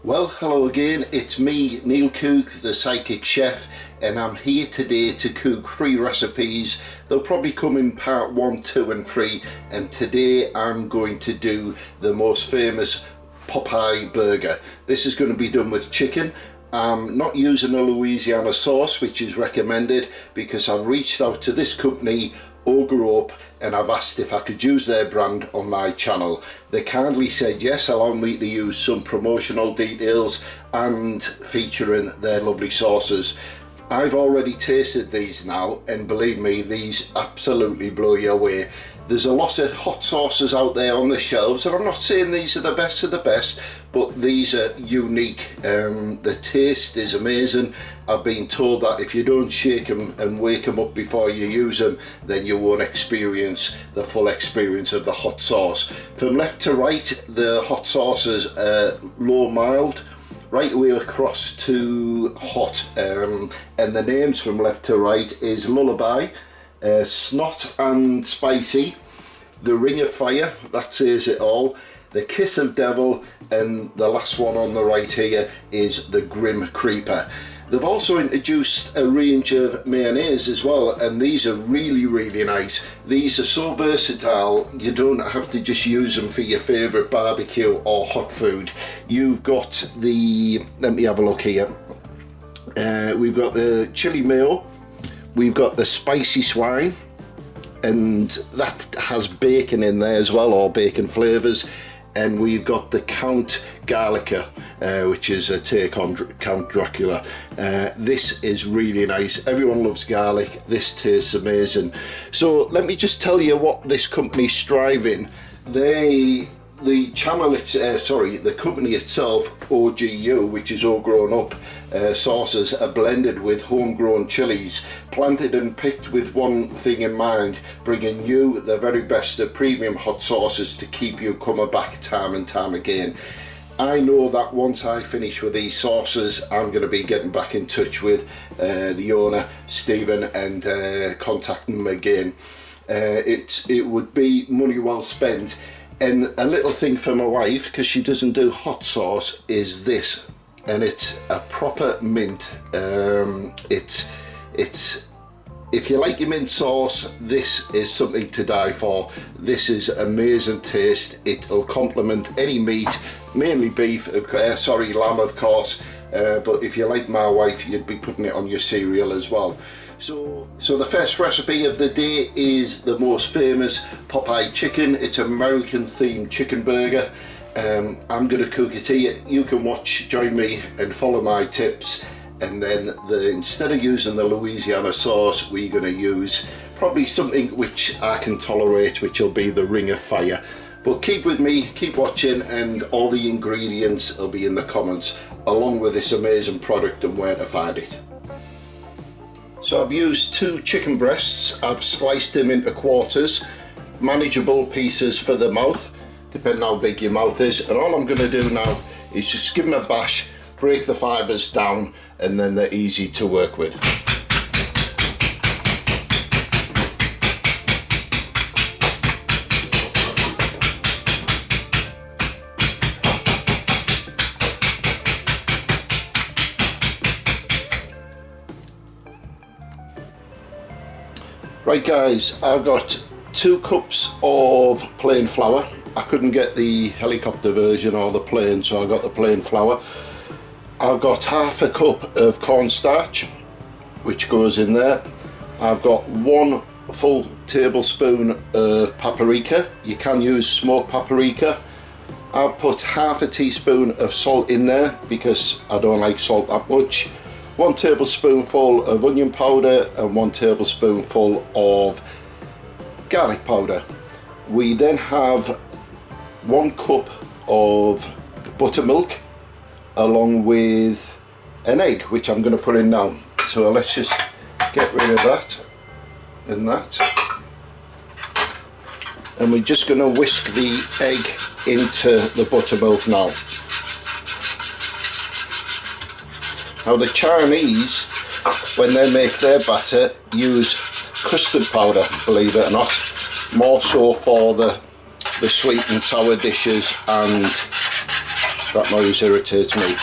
Well, hello again, it's me, Neil Cook, the Psychic Chef, and I'm here today to cook 3 recipes. They'll probably come in part 1, 2 and 3, and today I'm going to do the most famous Popeye burger. This is going to be done with chicken. I'm not using a Louisiana sauce, which is recommended, because I've reached out to this company, O.G.U, and I've asked if I could use their brand on my channel. They kindly said yes, allowing me to use some promotional details and featuring their lovely sauces. I've already tasted these now, and believe me, these absolutely blow you away. There's a lot of hot sauces out there on the shelves, and I'm not saying these are the best of the best, but these are unique. The taste is amazing. I've been told that if you don't shake them and wake them up before you use them, then you won't experience the full experience of the hot sauce. From left to right, the hot sauces are low mild, right away across to hot, and the names from left to right is Lullaby, Snot and Spicy, The Ring of Fire, that says it all, The Kiss of Devil, and the last one on the right here is The Grim Creeper. They've also introduced a range of mayonnaise as well, and these are really nice. These are so versatile, you don't have to just use them for your favourite barbecue or hot food. You've got the, let me have a look here, we've got the chili mayo, we've got the spicy swine, and that has bacon in there as well, or bacon flavours, and we've got the Count Garlica, which is a take on Count Dracula. This is really nice. Everyone loves garlic. This tastes amazing. So let me just tell you what this company's striving. The company itself, OGU, which is all grown up sauces, are blended with homegrown chilies, planted and picked with one thing in mind: bringing you the very best of premium hot sauces to keep you coming back time and time again. I know that once I finish with these sauces, I'm going to be getting back in touch with the owner, Stephen, and contacting them again. It would be money well spent. And a little thing for my wife, because she doesn't do hot sauce, is this, and it's a proper mint. It's if you like your mint sauce, this is something to die for. This is amazing taste. It'll complement any meat, mainly beef, lamb of course, but if you like my wife, you'd be putting it on your cereal as well. So the first recipe of the day is the most famous Popeye chicken. It's an American themed chicken burger. I'm going to cook it here. You can watch, join me and follow my tips. And then instead of using the Louisiana sauce, we're going to use probably something which I can tolerate, which will be the Ring of Fire. But keep with me, keep watching, and all the ingredients will be in the comments, along with this amazing product and where to find it. So I've used 2 chicken breasts. I've sliced them into quarters, manageable pieces for the mouth, depending how big your mouth is. And all I'm going to do now is just give them a bash, break the fibres down, and then they're easy to work with. Right guys, I've got 2 cups of plain flour. I couldn't get the helicopter version or the plain, so I got the plain flour. I've got half a cup of cornstarch, which goes in there. I've got 1 full tablespoon of paprika. You can use smoked paprika. I've put half a teaspoon of salt in there because I don't like salt that much. 1 tablespoonful of onion powder and 1 tablespoonful of garlic powder. We then have 1 cup of buttermilk, along with an egg, which I'm going to put in now. So let's just get rid of that and that. And we're just going to whisk the egg into the buttermilk now. Now the Chinese, when they make their batter, use custard powder, believe it or not, more so for the sweet and sour dishes and that noise irritates me,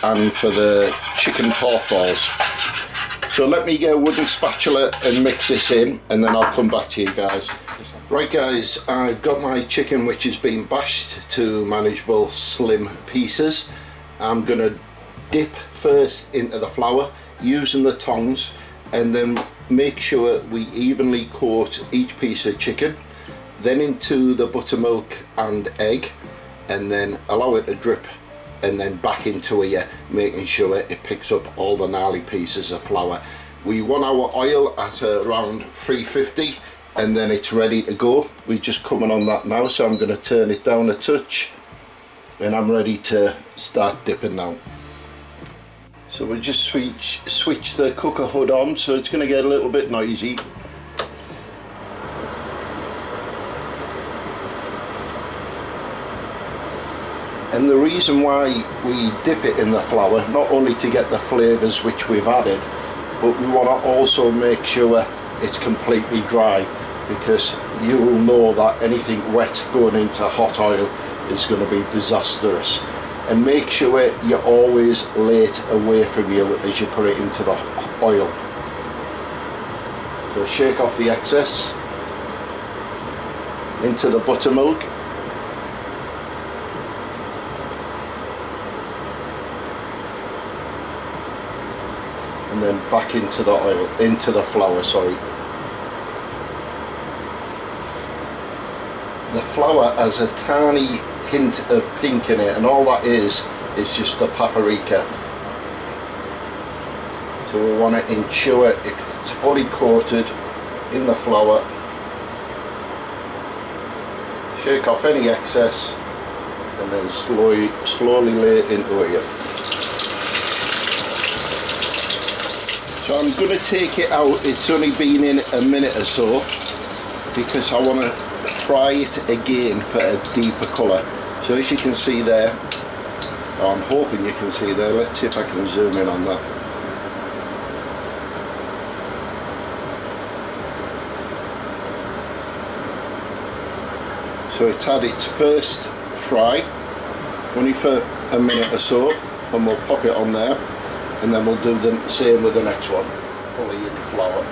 and for the chicken pork balls. So let me get a wooden spatula and mix this in, and then I'll come back to you guys. Right guys, I've got my chicken which has been bashed to manageable slim pieces. I'm gonna dip first into the flour using the tongs, and then make sure we evenly coat each piece of chicken, then into the buttermilk and egg, and then allow it to drip, and then back into here, making sure it picks up all the gnarly pieces of flour. We want our oil at around 350, and then it's ready to go. We're just coming on that now, so I'm going to turn it down a touch, and I'm ready to start dipping now. So we just switch the cooker hood on, so it's going to get a little bit noisy. And the reason why we dip it in the flour, not only to get the flavours which we've added, but we want to also make sure it's completely dry, because you will know that anything wet going into hot oil is going to be disastrous. And make sure you always lay it away from you as you put it into the oil. So shake off the excess into the buttermilk. And then back into the oil, into the flour, sorry. The flour has a tiny hint of pink in it, and all that is just the paprika. So we want to ensure it's fully coated in the flour. Shake off any excess, and then slowly lay it into here. So I'm going to take it out. It's only been in a minute or so, because I want to fry it again for a deeper colour. So as you can see there, I'm hoping you can see there, let's see if I can zoom in on that. So it's had its first fry, only for a minute or so, and we'll pop it on there, and then we'll do the same with the next one, fully in flour.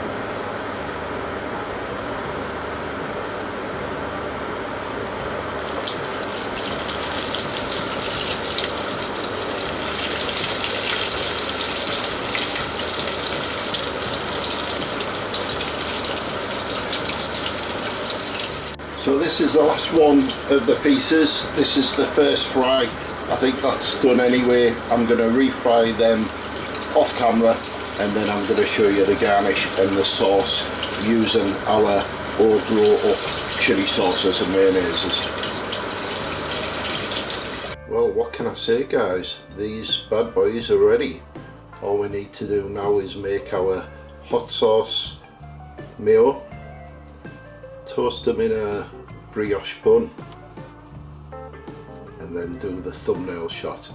So this is the last one of the pieces. This is the first fry. I think that's done anyway. I'm going to refry them off camera, and then I'm going to show you the garnish and the sauce using our O.G.U chili sauces and mayonnaises. Well, what can I say guys, these bad boys are ready. All we need to do now is make our hot sauce mayo, toast them in a brioche bun, and then do the thumbnail shot.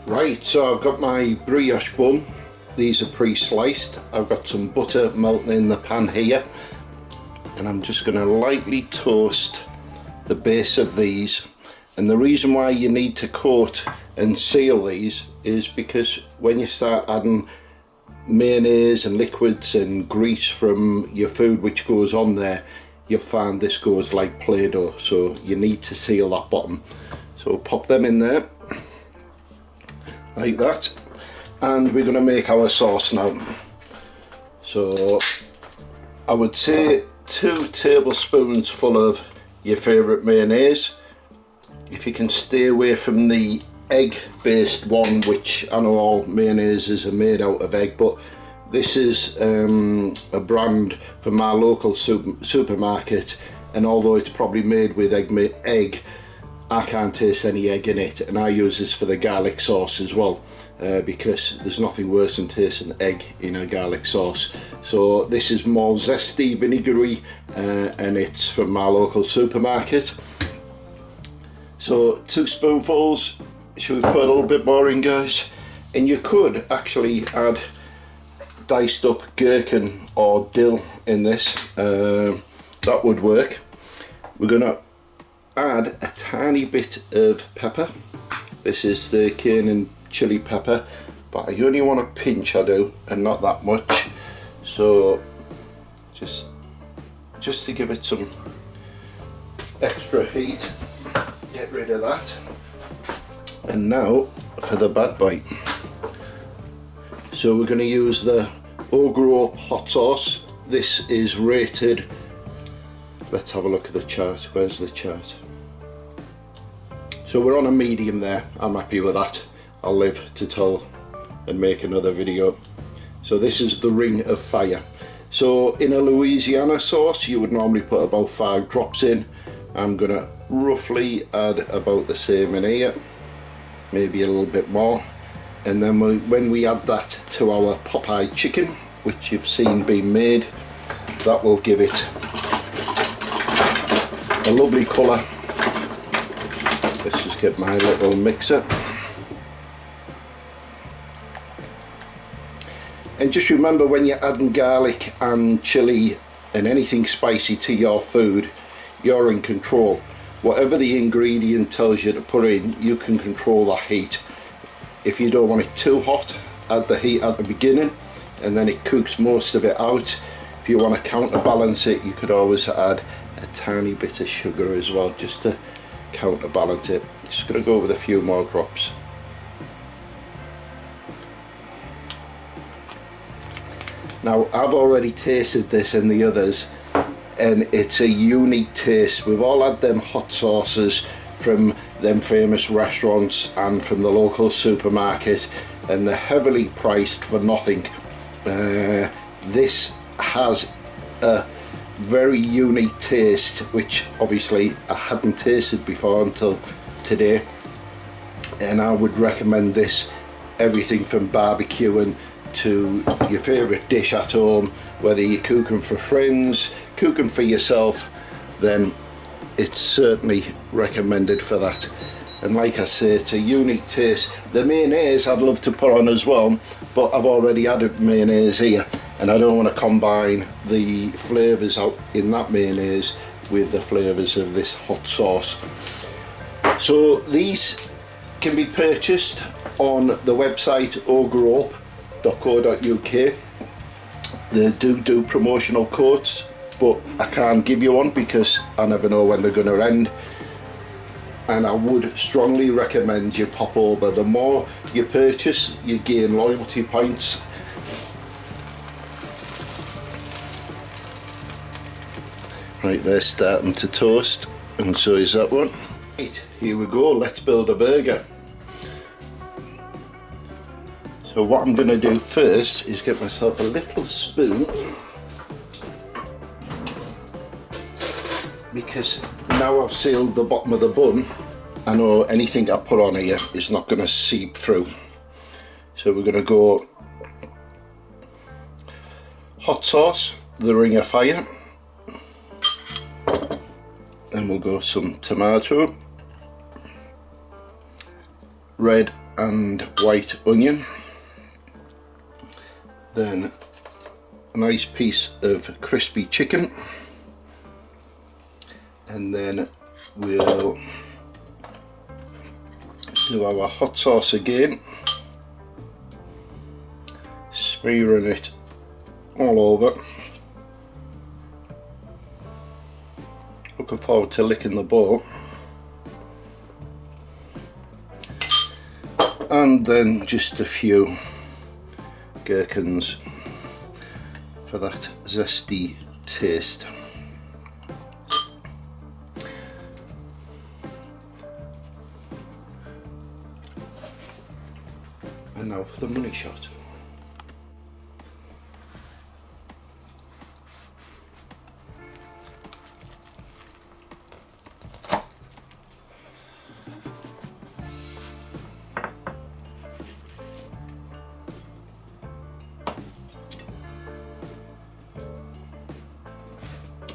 Right, so I've got my brioche bun. These are pre-sliced. I've got some butter melting in the pan here, and I'm just going to lightly toast the base of these. And the reason why you need to coat and seal these is because when you start adding mayonnaise and liquids and grease from your food which goes on there, you'll find this goes like Play-Doh, so you need to seal that bottom. So pop them in there like that, and we're going to make our sauce now. So I would say 2 tablespoons full of your favourite mayonnaise. If you can stay away from the egg based one, which I know all mayonnaises are made out of egg, but this is a brand from my local supermarket, and although it's probably made with egg, I can't taste any egg in it, and I use this for the garlic sauce as well. because there's nothing worse than tasting egg in a garlic sauce. So this is more zesty, vinegary, and it's from my local supermarket. So 2 spoonfuls. Should we put a little bit more in, guys? And you could actually add diced up gherkin or dill in this. That would work. We're gonna add a tiny bit of pepper. This is the cayenne chili pepper, but I only want a pinch, I do, and not that much. So just to give it some extra heat, get rid of that. And now for the bad bite. So we're going to use the O.G.U hot sauce. This is rated, let's have a look at the chart. Where's the chart? So we're on a medium there. I'm happy with that. I'll live to tell and make another video. So this is the Ring of Fire. So in a Louisiana sauce you would normally put about 5 drops in. I'm going to roughly add about the same in here, maybe a little bit more. And then when we add that to our Popeye chicken, which you've seen being made, that will give it a lovely colour. Let's just get my little mixer. And just remember, when you're adding garlic and chilli and anything spicy to your food, you're in control. Whatever the ingredient tells you to put in, you can control the heat. If you don't want it too hot, add the heat at the beginning and then it cooks most of it out. If you want to counterbalance it, you could always add a tiny bit of sugar as well, just to counterbalance it. Just going to go with a few more drops. Now I've already tasted this and the others, and it's a unique taste. We've all had them hot sauces from them famous restaurants and from the local supermarket, and they're heavily priced for nothing. This has a very unique taste, which obviously I hadn't tasted before until today, and I would recommend this everything from barbecuing to your favourite dish at home. Whether you're cooking for friends, cooking for yourself, then it's certainly recommended for that. And like I say, it's a unique taste. The mayonnaise I'd love to put on as well, but I've already added mayonnaise here and I don't want to combine the flavours out in that mayonnaise with the flavours of this hot sauce. So these can be purchased on the website oguu.co.uk. They do promotional codes, but I can't give you one because I never know when they're going to end. And I would strongly recommend you pop over. The more you purchase, you gain loyalty points. Right, they're starting to toast, and so is that one. Right, here we go, let's build a burger. So what I'm going to do first is get myself a little spoon, because now I've sealed the bottom of the bun, I know anything I put on here is not going to seep through. So we're going to go hot sauce, the Ring of Fire, then we'll go some tomato, red and white onion, then a nice piece of crispy chicken, and then we'll do our hot sauce again, smearing it all over. Looking forward to licking the bowl. And then just a few gherkins for that zesty taste. And now for the money shot.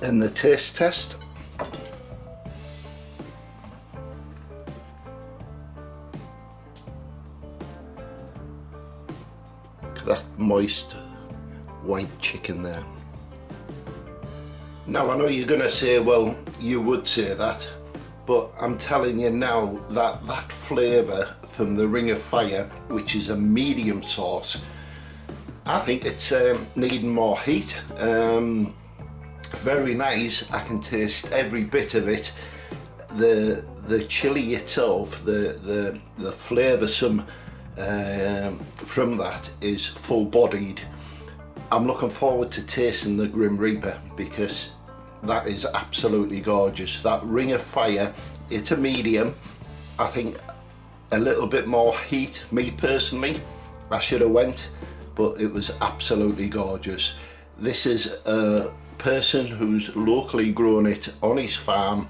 And the taste test. That moist white chicken there. Now I know you're gonna say, well, you would say that, but I'm telling you now that that flavour from the Ring of Fire, which is a medium sauce, I think it's needing more heat. Very nice. I can taste every bit of it. The chili itself, the flavoursome from that is full-bodied. I'm looking forward to tasting the Grim Reaper because that is absolutely gorgeous. That Ring of Fire, it's a medium. I think a little bit more heat, me personally. I should have went, but it was absolutely gorgeous. This is a person who's locally grown it on his farm.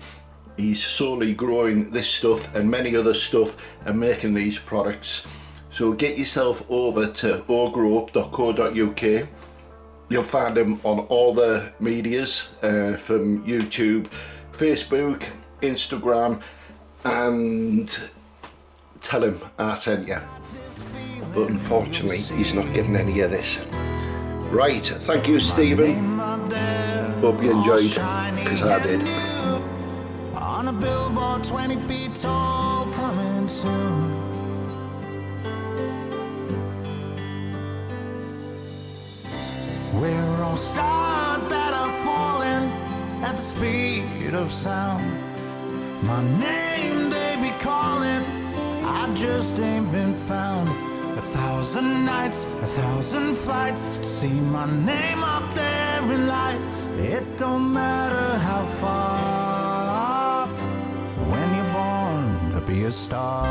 He's solely growing this stuff and many other stuff and making these products. So get yourself over to ogrowup.co.uk. You'll find him on all the medias, from YouTube, Facebook, Instagram, and tell him I sent you. But unfortunately, he's not getting any of this. Right, thank you, Stephen. Hope you enjoyed, because I did. On a billboard 20 feet tall, coming soon. We're all stars that are falling at the speed of sound. My name they be calling, I just ain't been found. 1,000 nights, 1,000 flights, see my name up there in lights. It don't matter how far, when you're born to be a star.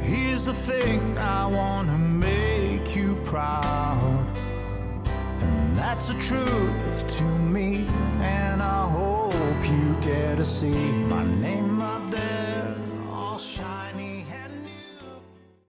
Here's the thing, I wanna make you proud, and that's the truth to me, and I hope you get to see my name